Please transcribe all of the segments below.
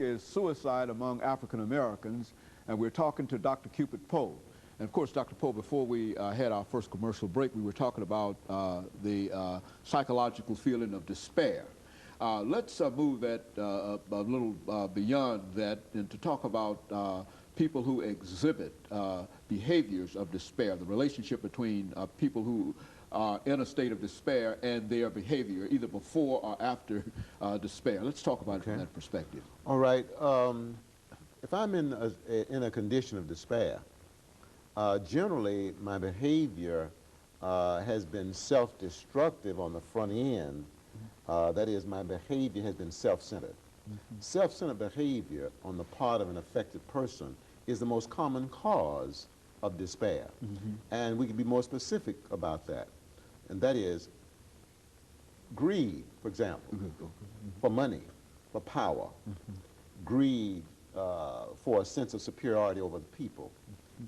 Is suicide among African Americans, and we're talking to Dr. CPoe. And of course, Dr. Poe, before we had our first commercial break, we were talking about the psychological feeling of despair. Let's move that a little beyond that and to talk about people who exhibit behaviors of despair, the relationship between people who are in a state of despair and their behavior, either before or after despair. Let's talk about it from that perspective. All right. If I'm in a condition of despair, generally my behavior has been self-destructive on the front end. That is, my behavior has been self-centered. Self-centered behavior on the part of an affected person is the most common cause of despair. And we can be more specific about that. And that is greed, for example, for money, for power, greed for a sense of superiority over the people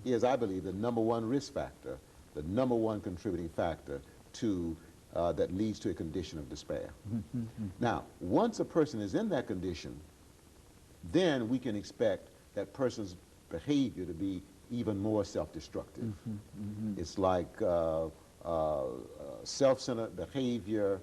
is, I believe, the #1 risk factor, the #1 contributing factor to that leads to a condition of despair. Now, once a person is in that condition, then we can expect that person's behavior to be even more self-destructive. It's like self-centered behavior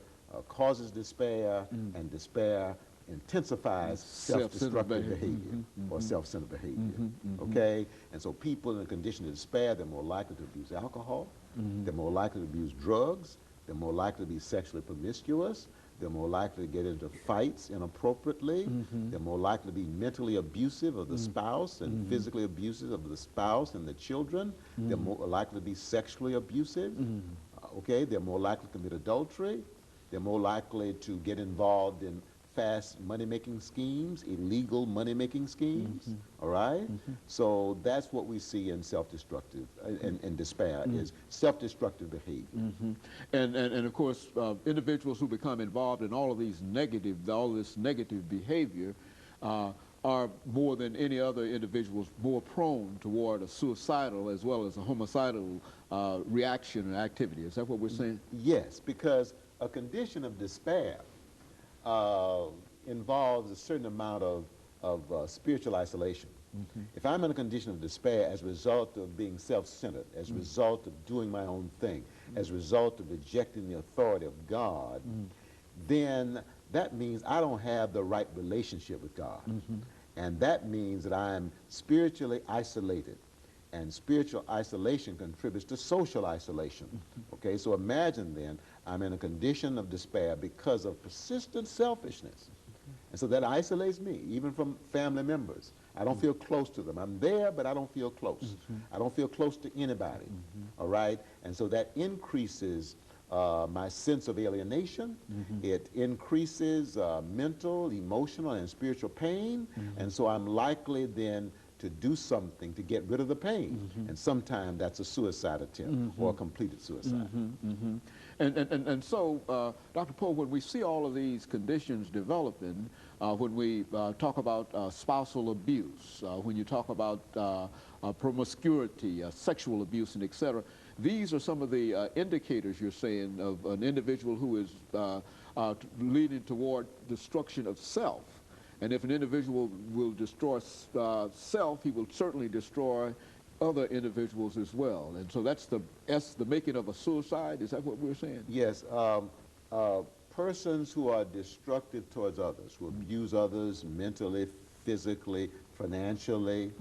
causes despair, and despair intensifies self-destructive behavior or self-centered behavior. Okay? And so people in a condition of despair, they're more likely to abuse alcohol, they're more likely to abuse drugs, they're more likely to be sexually promiscuous, they're more likely to get into fights inappropriately, they're more likely to be mentally abusive of the spouse and physically abusive of the spouse and the children, they're more likely to be sexually abusive, okay? They're more likely to commit adultery, they're more likely to get involved in fast money-making schemes, illegal money-making schemes, all right? So that's what we see in self-destructive, and despair is self-destructive behavior. And of course, individuals who become involved in all of these all this negative behavior are more than any other individuals more prone toward a suicidal as well as a homicidal reaction and activity. Is that what we're saying? Yes, because a condition of despair involves a certain amount of spiritual isolation. If I'm in a condition of despair as a result of being self-centered, as a result of doing my own thing, as a result of rejecting the authority of God, then that means I don't have the right relationship with God. And that means that I'm spiritually isolated. And spiritual isolation contributes to social isolation. Okay, so imagine then, I'm in a condition of despair because of persistent selfishness. And so that isolates me, even from family members. I don't feel close to them. I'm there, but I don't feel close. I don't feel close to anybody, all right? And so that increases my sense of alienation. It increases mental, emotional, and spiritual pain. And so I'm likely then to do something to get rid of the pain. And sometimes that's a suicide attempt or a completed suicide. And so, Dr. Poe, when we see all of these conditions developing, when we talk about spousal abuse, when you talk about promiscuity, sexual abuse, and et cetera, these are some of the indicators, you're saying, of an individual who is leading toward destruction of self. And if an individual will destroy self, he will certainly destroy other individuals as well. And so that's the making of a suicide. Is that what we're saying? Yes. Persons who are destructive towards others, who abuse others mentally, physically, financially,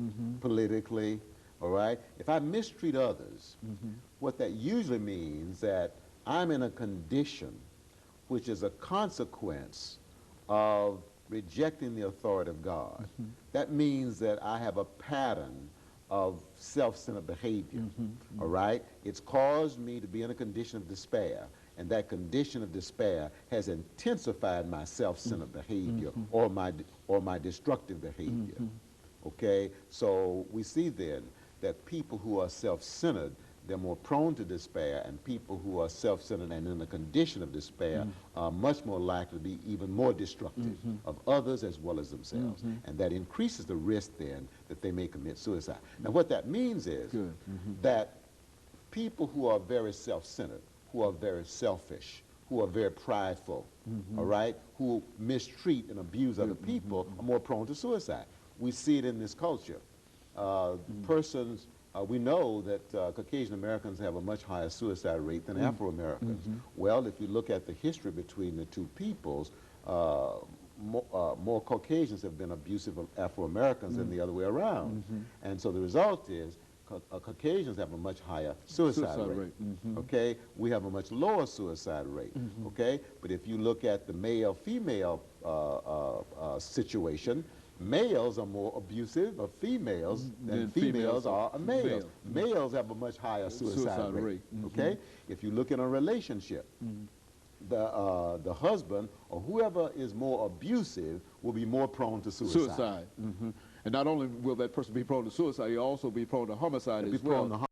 politically, all right? If I mistreat others, what that usually means that I'm in a condition which is a consequence of rejecting the authority of God. That means that I have a pattern of self-centered behavior, all right? It's caused me to be in a condition of despair, and that condition of despair has intensified my self-centered behavior or my destructive behavior, okay? So we see then that people who are self-centered, they're more prone to despair, and people who are self-centered and in a condition of despair are much more likely to be even more destructive of others as well as themselves. And that increases the risk then that they may commit suicide. Now what that means is that people who are very self-centered, who are very selfish, who are very prideful, all right, who mistreat and abuse other people are more prone to suicide. We see it in this culture. Persons, we know that Caucasian Americans have a much higher suicide rate than Afro-Americans. Well, if you look at the history between the two peoples, more Caucasians have been abusive of Afro-Americans than the other way around. And so the result is Caucasians have a much higher suicide rate. Okay, we have a much lower suicide rate. Okay, but if you look at the male-female situation, males are more abusive of females than females are of males. Males have a much higher suicide rate. Okay, if you look at a relationship, the husband or whoever is more abusive will be more prone to suicide. And not only will that person be prone to suicide, he'll also be prone to homicide as well.